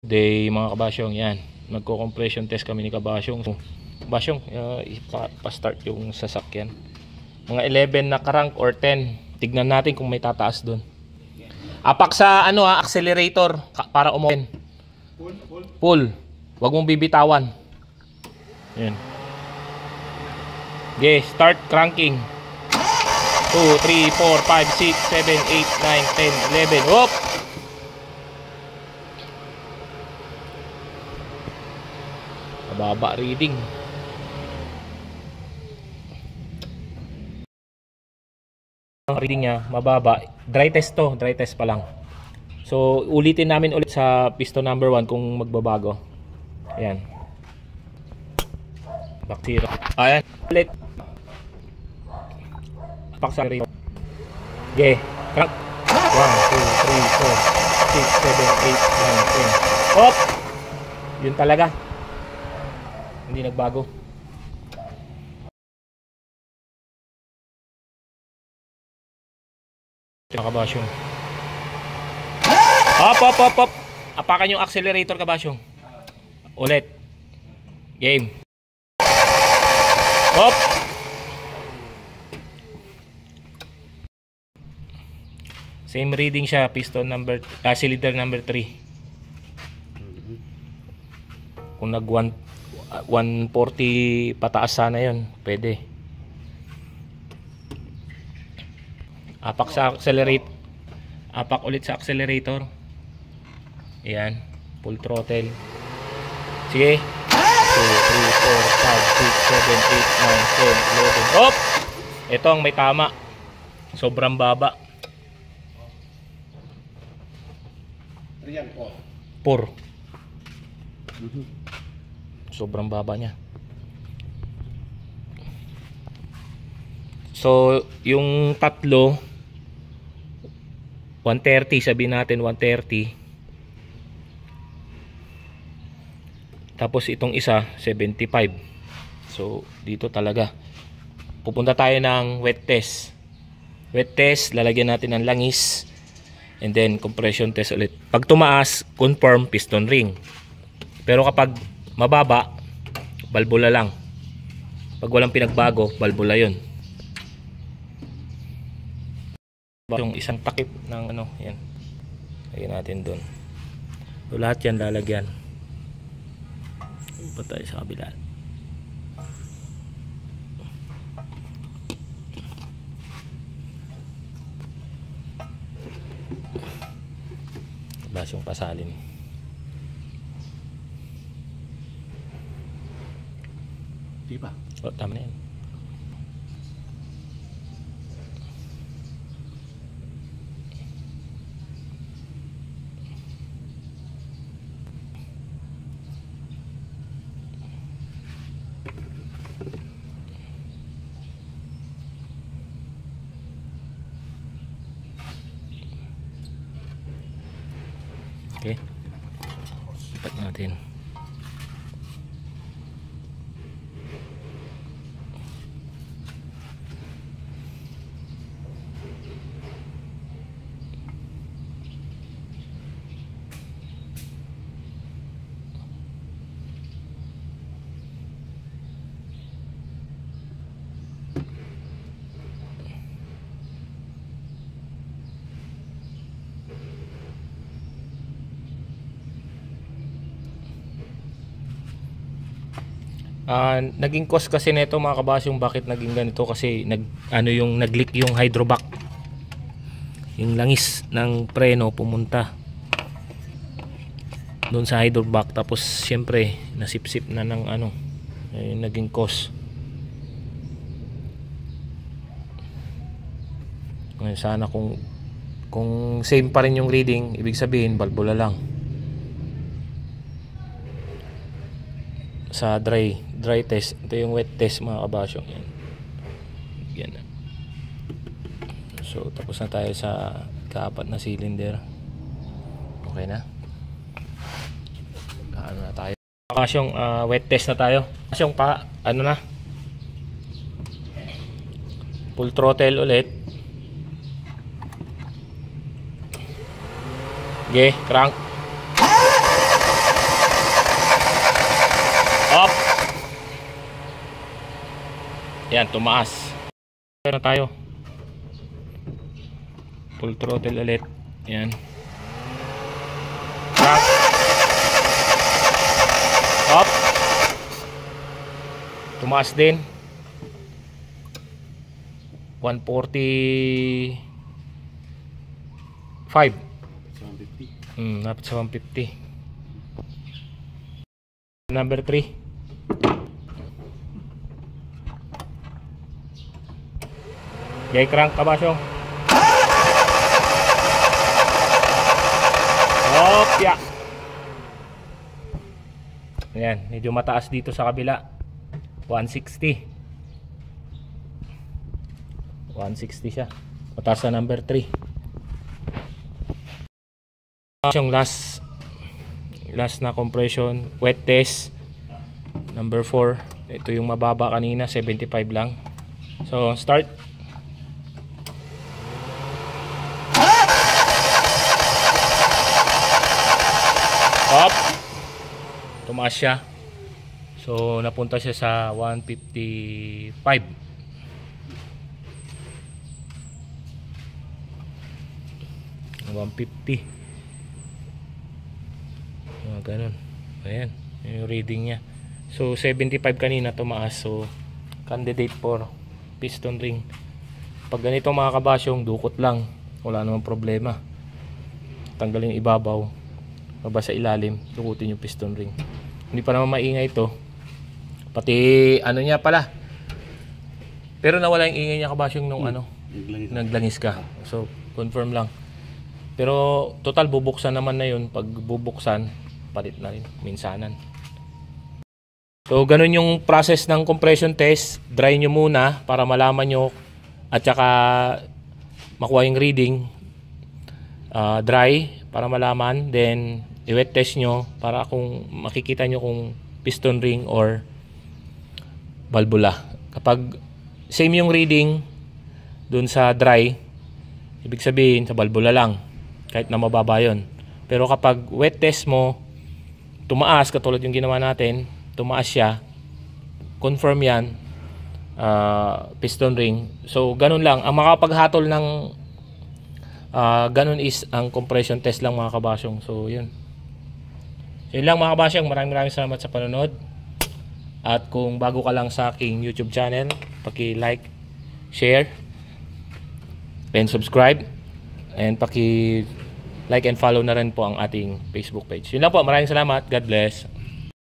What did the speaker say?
Day mga kabasyong, yan. Nagko-compression test kami ni Kabasyong. Kabasyong, pa-start yung sasakyan. Mga 11 na crank or 10. Tignan natin kung may tataas doon. Apak sa accelerator para umopen. Pull. Wag mong bibitawan. Yan. Okay, start cranking. 2, 3, 4, 5, 6, 7, 8, 9, 10, 11. Hop! Mababa reading. Ang reading niya mababa. Dry test to, dry test pa lang. So ulitin namin ulit sa piston number 1 kung magbabago. Ayan. Back zero. Ayan. Ulit. Back sa rate. Okay. Crank. 1, 2, 3, 4, 6, 7, 8, 9, 10. Hop! Yun talaga. Hindi nagbago. Kabasyong. Hop. Apakan yung accelerator, Kabasyong. Ulit. Game. Hop. Same reading siya, piston number cylinder number 3. Kung nag 140 pataas sana yun, pwede. Apak sa accelerate. Apak ulit sa accelerator. Ayan, full throttle. Sige. 2, 3, 4, 5, 6, 7, 8, 9, 10, 11. Hop! Ito ang may tama. Sobrang baba. 4. Sobrang baba niya. So, yung tatlo 130, sabihin natin 130. Tapos itong isa 75. So, dito talaga. Pupunta tayo ng wet test. Wet test, lalagyan natin ng langis. And then compression test ulit. Pag tumaas, confirm piston ring. Pero kapag mababa, balbula lang. Pag walang pinagbago, balbula yun. Yung isang takip ng yan. Lagyan natin doon. So, lahat yan lalagyan. Pa tayo sa kabila. Bas yung pasalin. Di ba? O, tama na yan. Okay. Lipat natin. Naging cause kasi nito mga kabasyong, bakit naging ganito, kasi nag-leak yung hydrovac, yung langis ng preno pumunta doon sa hydrovac, tapos syempre nasipsip na ng yung naging cause. Ngayon sana kung same pa rin yung reading, ibig sabihin balbula lang. Sa dry test, ito yung wet test mga kabasyong, yan. So tapos na tayo sa kaapat na cylinder. Okay na, na tayo kabasyong, wet test na tayo kabasyong, na full throttle ulit. Okay, crank. Yan, tumaas. Na tayo. Full throttle ulit. Yan. Drop. Up. Tumaas din. 145. 150. Dapat sa 150. Number 3. Jay crank kabasyong. Opya. Ayan, medyo mataas dito sa kabila. 160. 160 siya. Mataas sa number 3. Yung last na compression, wet test number 4. Ito yung mababa kanina, 75 lang. So, start. Up. Tumaas siya. So napunta siya sa 155. 150. Ganun. Ayan, yung reading niya. So 75 kanina tumaas. So candidate for piston ring. Pag ganito mga kabasyong, dukot lang, wala namang problema. Tanggalin yung ibabaw, baba sa ilalim, dukutin yung piston ring. Hindi pa naman maingay ito. Pati ano niya pala. Pero nawala yung ingay niya kabasyong nung naglangis ka. So confirm lang. Pero total bubuksan naman na yun. Pag bubuksan, palit na rin minsanan. So ganun yung process ng compression test. Dry nyo muna para malaman nyo at saka makuha yung reading. Dry para malaman, then i-wet test nyo para kung makikita nyo kung piston ring or valvula. Kapag same yung reading dun sa dry, ibig sabihin sa valvula lang, kahit na mababa yun. Pero kapag wet test mo, tumaas, katulad yung ginawa natin, tumaas siya, confirm yan, piston ring. So ganun lang, ang makapaghatol ng ganun is ang compression test lang mga kabasyong. So yun lang mga kabasyong, maraming salamat sa panonood. At kung bago ka lang sa aking YouTube channel, paki-like, share, and subscribe, and paki-like and follow na rin po ang ating Facebook page. Yun lang po, maraming salamat. God bless.